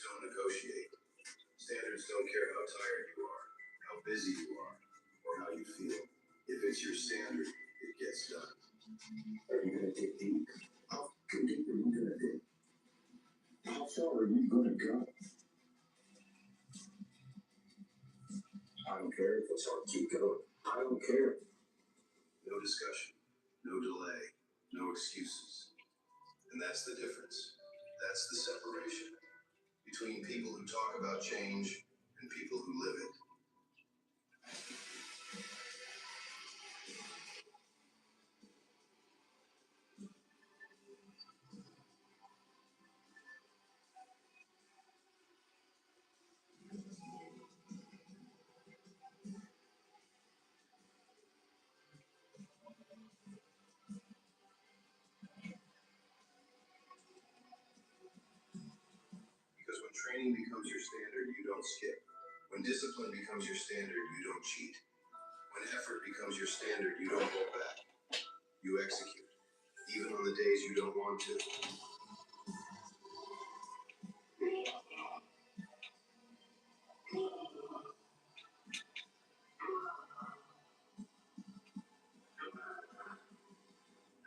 Standards don't negotiate. Standards don't care how tired you are, how busy you are, or how you feel. If it's your standard, it gets done. Are you going to take deep? How deep are you going to dig? How far are you going to go? I don't care if it's hard. Keep going. I don't care. No discussion, no delay, no excuses. And that's the difference. That's the separation between people who talk about change and people who live it. Because when training becomes your standard, you don't skip. When discipline becomes your standard, you don't cheat. When effort becomes your standard, you don't hold back. You execute, even on the days you don't want to.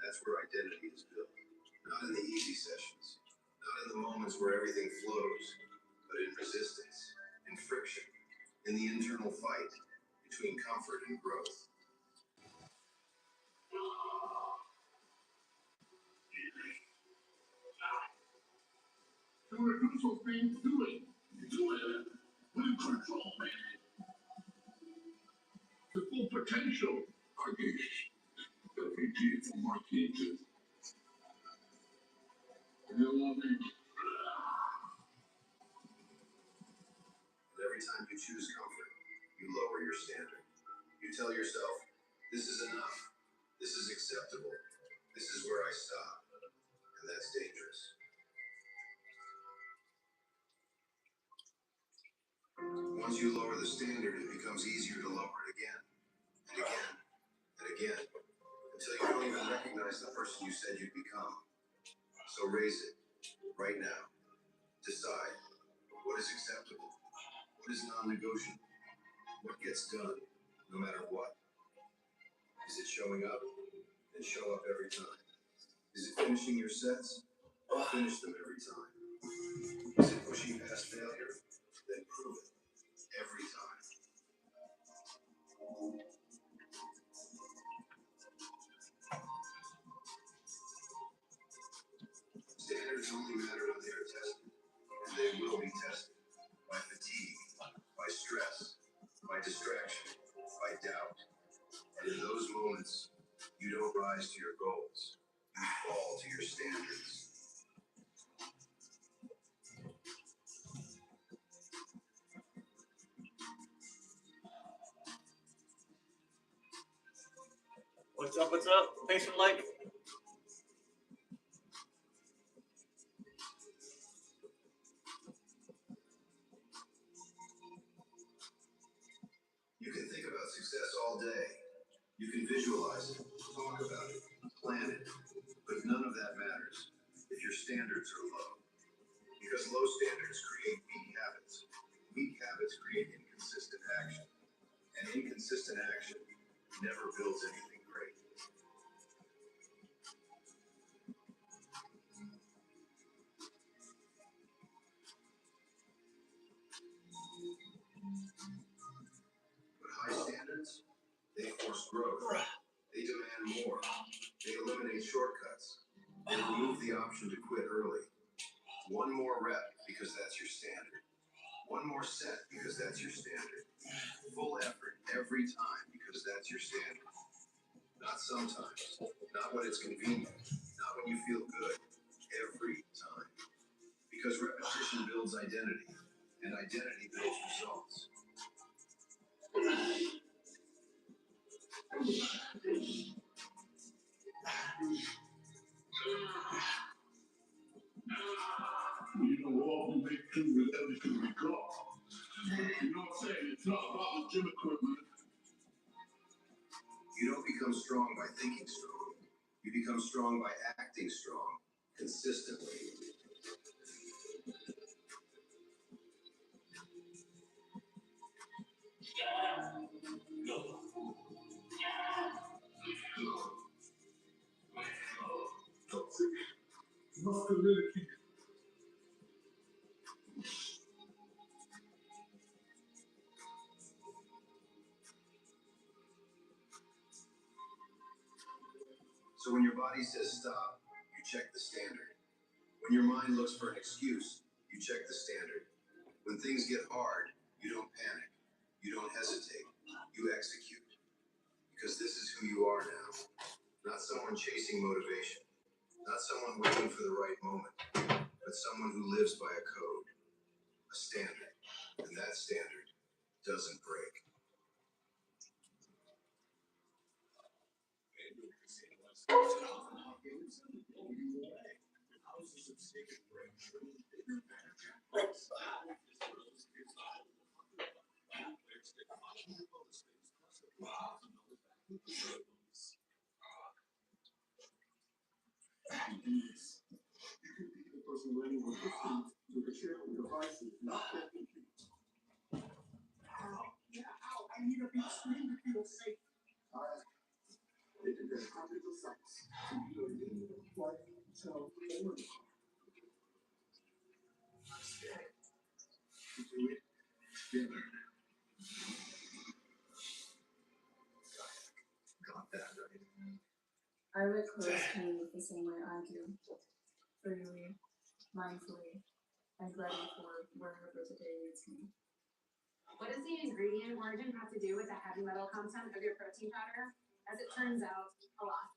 That's where identity is built. Not in the easy sessions, not in the moments where everything flows, but in resistance, in friction, in the internal fight between comfort and growth. To reduce those things, do it. Do it. With control, man. The full potential. I guess every day for my kids. You know what I mean? Every time you choose comfort, you lower your standard. You tell yourself, this is enough. This is acceptable. This is where I stop. And that's dangerous. Once you lower the standard, it becomes easier to lower it again, and again, and again, until you don't even recognize the person you said you'd become. So raise it, right now. Decide, what is acceptable? What is non-negotiable? What gets done, no matter what? Is it showing up? Then show up every time. Is it finishing your sets? Finish them every time. Is it pushing past failure? Then prove it every time. Standards only matter when they are tested, and they will be tested by fatigue, by stress, by distraction, by doubt. And in those moments, you don't rise to your goals, you fall to your standards. What's up? What's up? Thanks for the like. You can think about success all day. You can visualize it, talk about it, plan it, but none of that matters if your standards are low. Because low standards create weak habits. Weak habits create inconsistent action. And inconsistent action never builds anything great. But high standards, they force growth. They demand more. They eliminate shortcuts. They remove the option to quit early. One more rep because that's your standard. One more set because that's your standard. Full effort every time because that's your standard. Not sometimes. Not when it's convenient. Not when you feel good. Every time. Because repetition builds identity. And identity builds results. You know, all we make do with everything we got. You know what I'm saying? It's not about the gym equipment. You don't become strong by thinking strong. You become strong by acting strong, consistently. So when your body says stop, you check the standard. When your mind looks for an excuse, you check the standard. When things get hard, you don't panic. You don't hesitate. You execute. Because this is who you are now. Not someone chasing motivation. Not someone waiting for the right moment. But someone who lives by a code. A standard. And that standard doesn't break. Got that right. I would close pain the same way I do, freely, mindfully, and ready for wherever the day leads me. What does the ingredient origin have to do with the heavy metal content of your protein powder? As it turns out, a lot.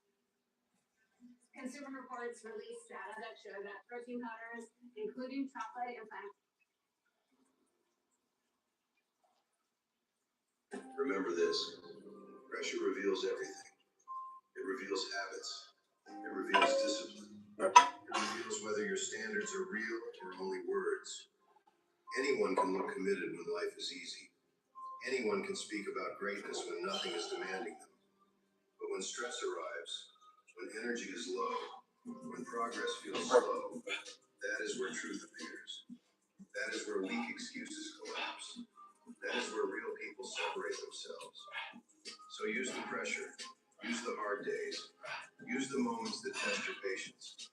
Consumer Reports released data that show that protein powders, including chocolate and plant. Remember this. Pressure reveals everything. It reveals habits. It reveals discipline. It reveals whether your standards are real or only words. Anyone can look committed when life is easy. Anyone can speak about greatness when nothing is demanding them. But when stress arrives, when energy is low, when progress feels slow, that is where truth appears. That is where weak excuses collapse. That is where real people separate themselves. So use the pressure, use the hard days, use the moments that test your patience.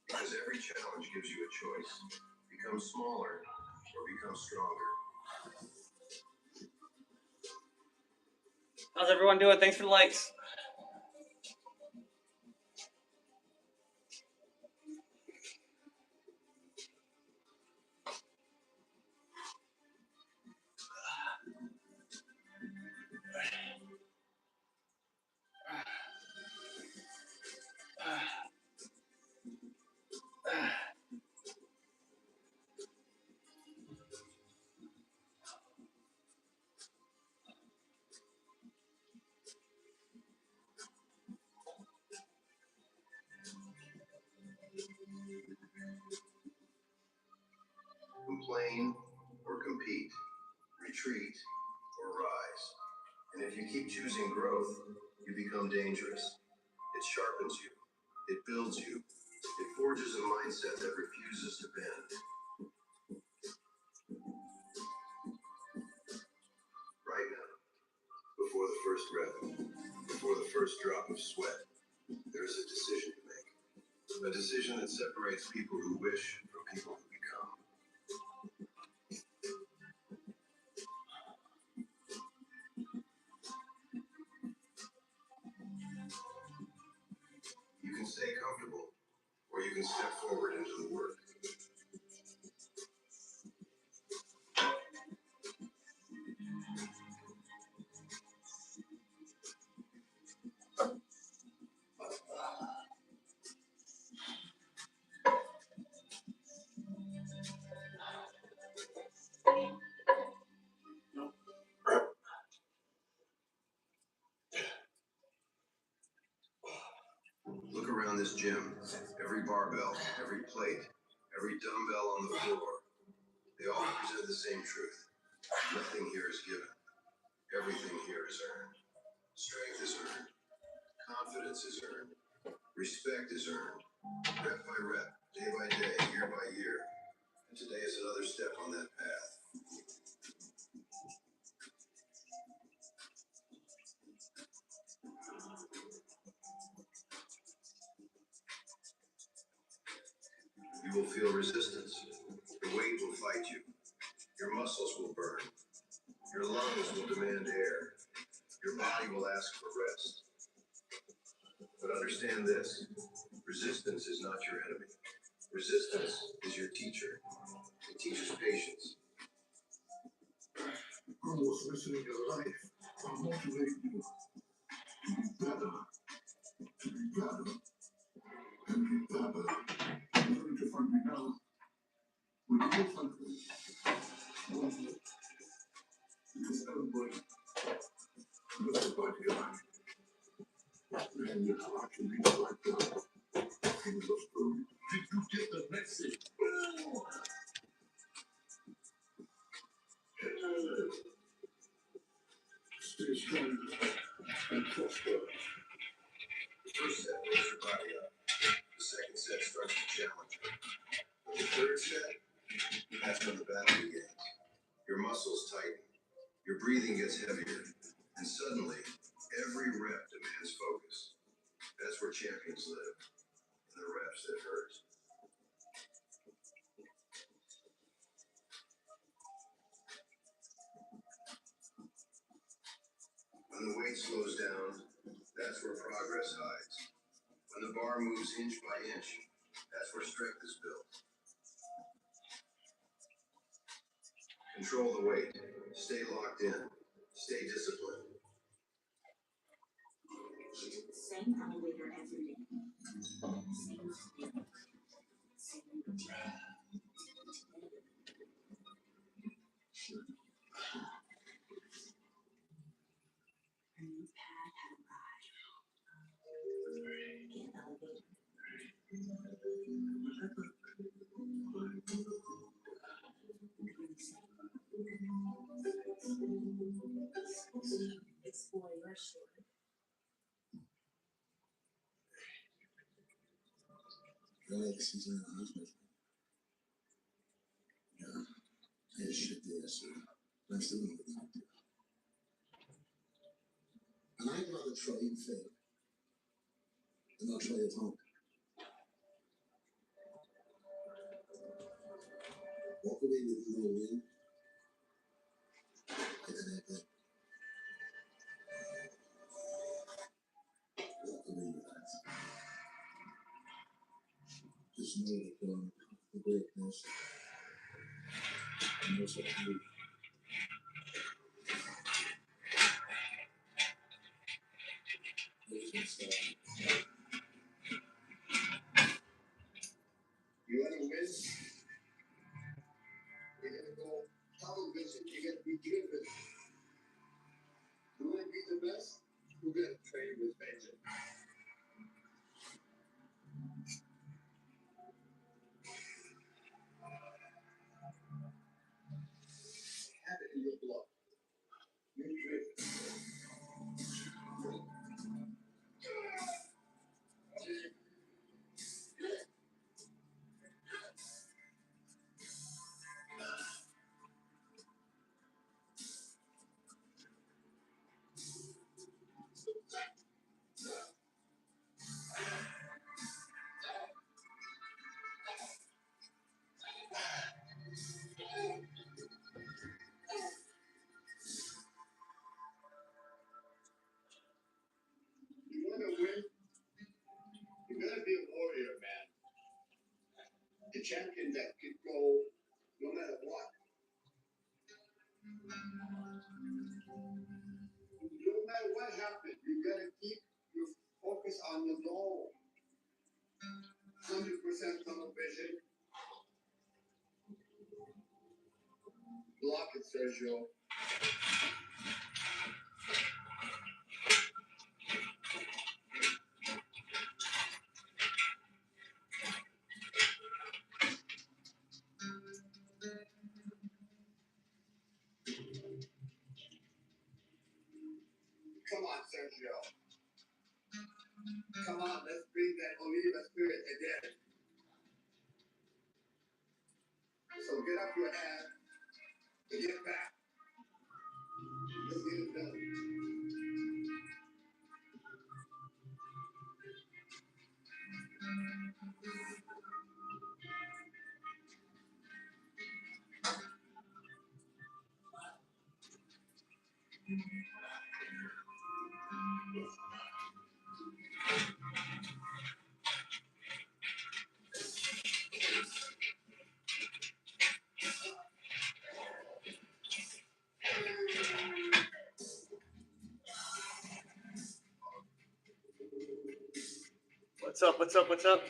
Because every challenge gives you a choice. Become smaller or become stronger. How's everyone doing? Thanks for the likes. Complain or compete, retreat or rise. And if you keep choosing growth, you become dangerous. It sharpens you, it builds you, it forges a mindset that refuses to bend. Right now, before the first breath, before the first drop of sweat, there is a decision to make. A decision that separates people who wish from people who become. You can stay comfortable, or you can step forward into the work. Look around this gym. Every barbell, every plate, every dumbbell on the floor. They all represent the same truth. Nothing here is given. Everything here is earned. Strength is earned. Confidence is earned. Respect is earned. Rep by rep, day by day, year by year. And today is another step on that path. You will feel resistance. The weight will fight you. Your muscles will burn. Your lungs will demand air. Your body will ask for rest. But understand this, resistance is not your enemy. Resistance is your teacher. It teaches patience. Almost listening to life. I'm motivating you to be better, to be better, and be better. Learn to find me now. We can do something. One more. Because everybody, man, your heart can be like that. Did you get the message? Stay strong and prosper. The first set wakes your body up. The second set starts to challenge you. But the third set, that's when the battle begins. Your muscles tighten. Your breathing gets heavier. And suddenly, every rep demands focus. That's where champions live. In the reps that hurt. When the weight slows down, that's where progress hides. When the bar moves inch by inch, that's where strength is built. Control the weight. Stay locked in. Stay disciplined. Same elevator every day. A new pad had arrived. Get elevator. Explore your story. Alex is in the hospital. Yeah, there's shit there, so I'm still gonna talk to you. And I'd rather try and fail than not try at all. Walk away with no win. I did it, walk away with that. Just know that the greatness and also you. You want to win? You gotta go tunnel vision. You gotta be driven. You want to be the best? You gotta train with vengeance. Have it in your blood. You're driven. You want to win? You gotta be a warrior, man. A champion that could go no matter what. No matter what happens, you gotta keep your focus on the goal. 100% tunnel vision. Block it, Sergio. Come on, Sergio. Come on, let's bring that Oliva spirit again. So get up your ass and get back. Let's get it done. What's up? What's up? What's up?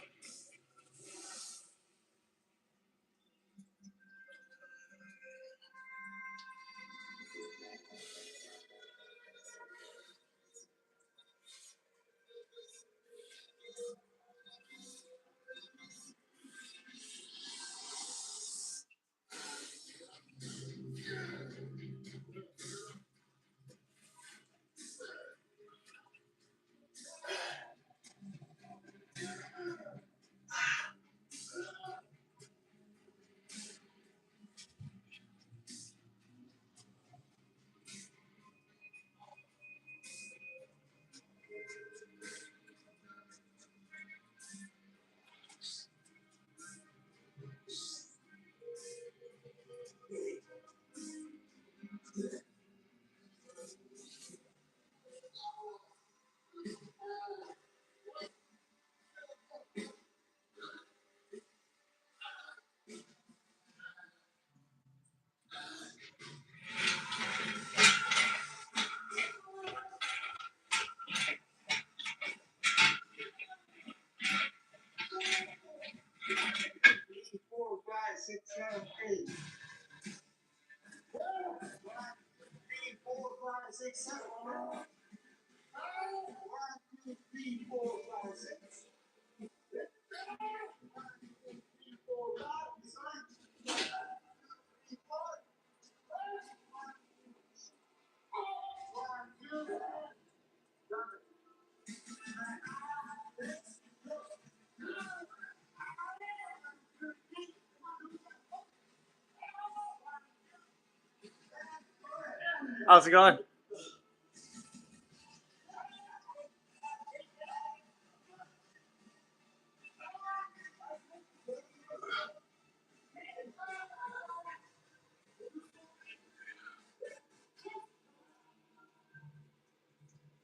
How's it going?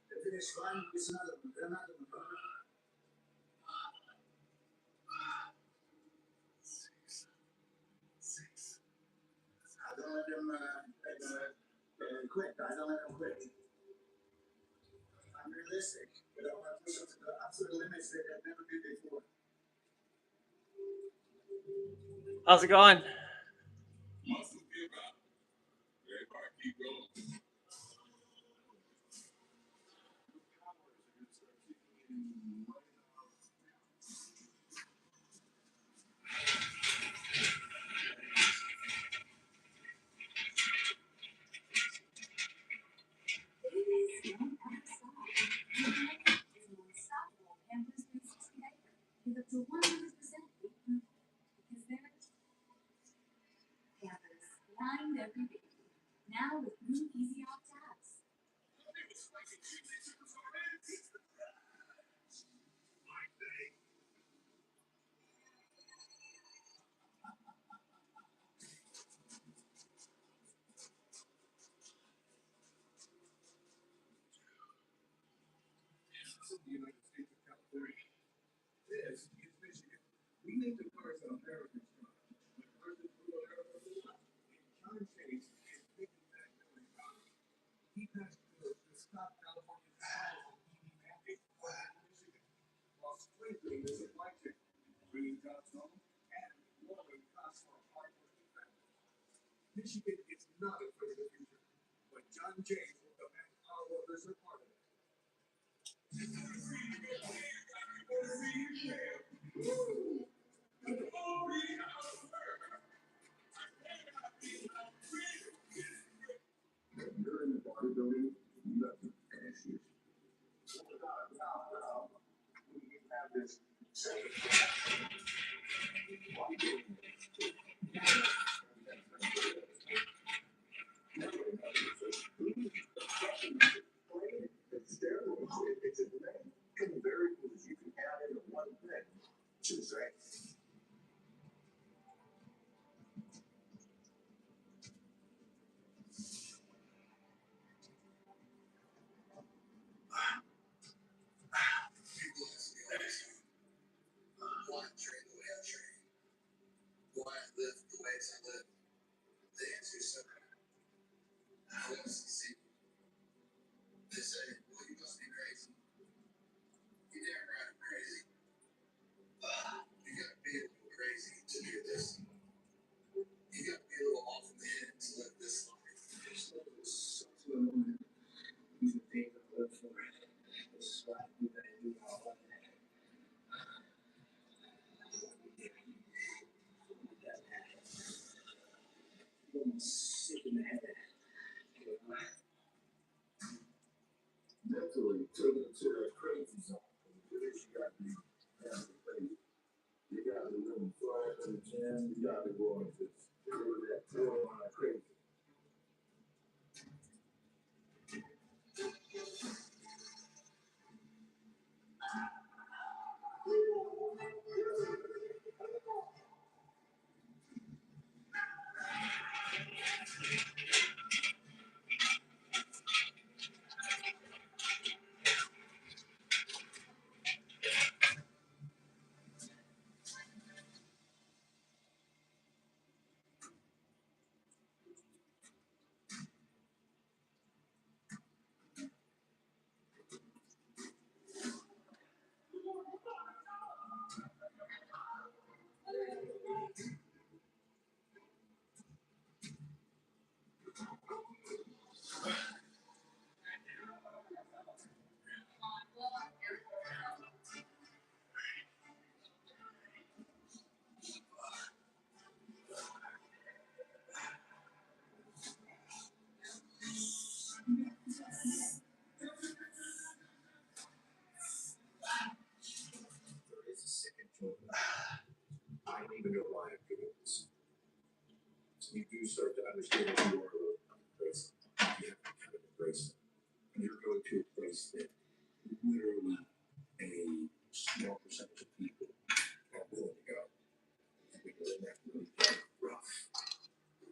The finish line is another one. I don't let them quit. I don't let them quit. I'm realistic, but I want to push them to the absolute limits that I've never been before. How's it going? Now with new easy opt tabs. The United States of California. This is Michigan. We named the cars on American truck. The cars that flew America flew. John Chase is $50 million. He passed the stop California's powerful EV mandate in Michigan, while strengthening the supply chain, bringing jobs home, and lowering costs for hardworking families. Michigan is not afraid of the future, but John James will demand our workers are part of it. You're in the bodybuilding, nothing fancy. We have this steroids. It's a many variables you can add into one thing. Choose right. Why train the way I train? Why live the way I live? sick in the head. Mentally, taking it to that crazy zone. You got to be crazy. You got to live in fly in the gym. You got to go into that borderline crazy. There is a second joke. I don't even know why I'm doing this. You do start to understand who you are a little bit. You have to kind of embrace it. And you're going to a place that literally a small percentage of people are willing to go. And when you're in that really rough,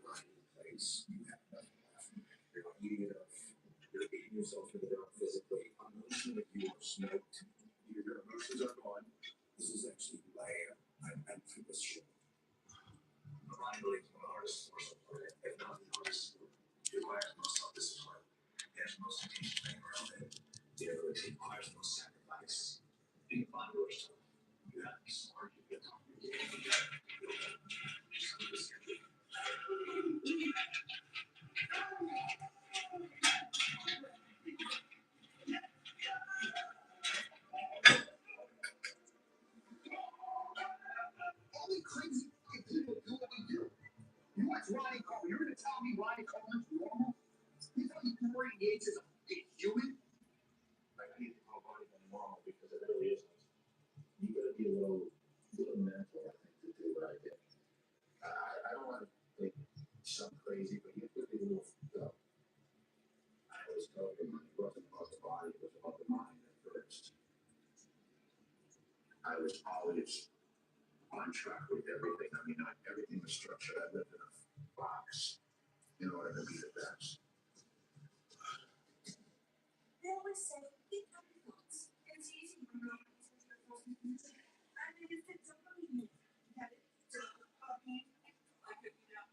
grimy place, you have nothing left. You're not eating enough. You're beating yourself to the ground physically. Emotionally, you are smoked. Your emotions are gone. This is actually who I am. I'm for this shit. I believe one of the hardest forms of work, if not the hardest, requires most self-discipline. There's most attention thing around it. It requires no sacrifice. And you find yourself. You have to be smart. You get complicated. You have to build up. All the crazy people do what we do. You watch Ronnie Coleman. You're going to tell me Ronnie Coleman's normal? He's only 48 as a human. I need to call Ronnie normal because it really isn't. You got to be a little mental, I think, to do what I did. I don't want to think something crazy, but you have to be a little fucked up. I always tell everyone it wasn't about the body, it was about the mind at first. I was always on track with everything. I mean, everything was structured. I lived in a box in order to be the best. They always say, think of your thoughts. It's easy when you're not music. I mean, if it's a movie, you have it. So, copy, like it, you know.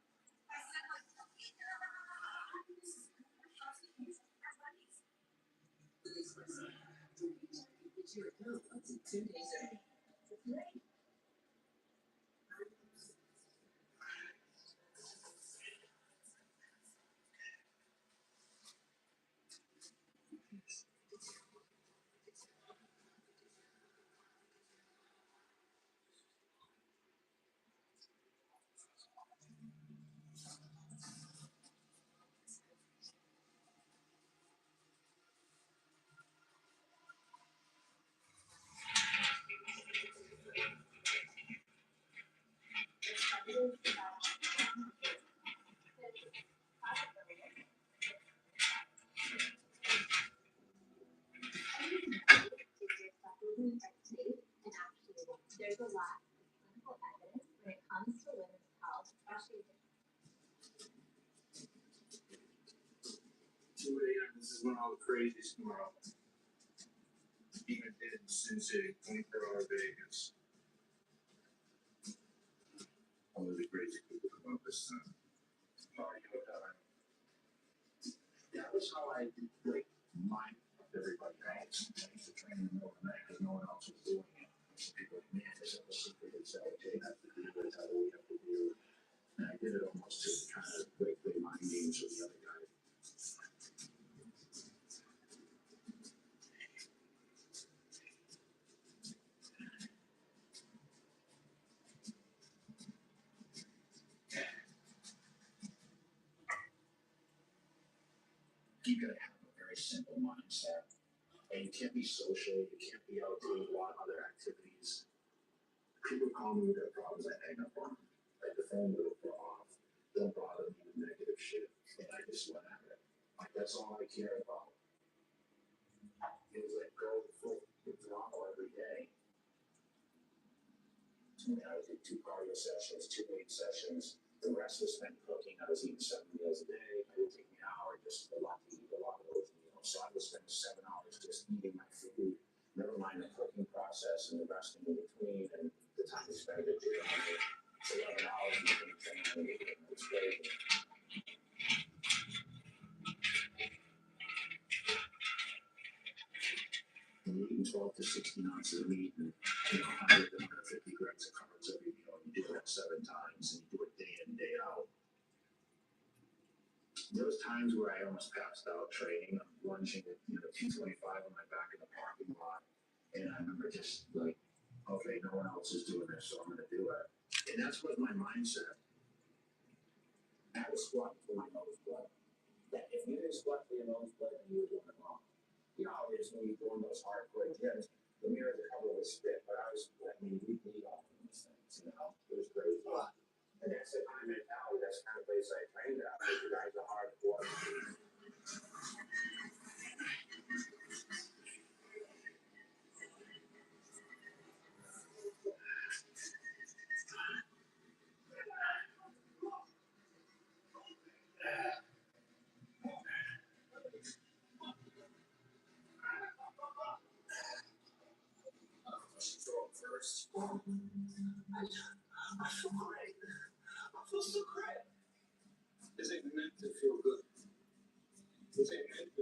I said, like, this is our buddies. This person, it's your account. It's in 2 days early. Great. There's a lot of clinical evidence when it comes to women's health, especially 2 a.m. This is when all the crazies come out. Even did in Sin City, 24-hour Vegas. All of the crazy people come up this party all the time. That was how I like mind everybody else. I used to train in the middle of the night because no one else was doing it. People, man, there's a secret that's out there. That's the deal. That's how we have to do. And I did it almost to kind of play mind games with the other guy. You gotta have a very simple mindset. And you can't be social, you can't be out doing a lot of other activities. People call me with their problems, I hang up on them. Like the phone will go off. Don't bother me with negative shit. And I just went at it. Like that's all I care about. It was like go full withdrawal every day. I would do 2 cardio sessions, 2 weight sessions. The rest was spent cooking. I was eating 7 meals a day. It would take me an hour just to eat a lot of those meals. So I would spend 7 hours just eating my food. Never mind the cooking process and the resting in between and the time we spent at the gym. It's 11 hours in the training and eating. It's great. And eating 12 to 16 ounces of meat and 100 to 150 grams of carbs every meal. And you do that 7 times and you do it day in, day out. There was times where I almost passed out training. I'm lunging at 225 on my back in the parking lot. And I remember just like, okay, no one else is doing this, so I'm going to do it. And that's what my mindset. I was squatting for my nose blood. That if you didn't squat for your nose blood, then you were doing it wrong. Obviously, when you go in those hardcore gyms, the mirrors are covered with spit, but I was weekly off of these things, It was great fun. And that's the kind of mentality, that's the kind of place I trained at. The guys are hardcore. First. I feel great. I feel so great. Is it meant to feel good? Is it meant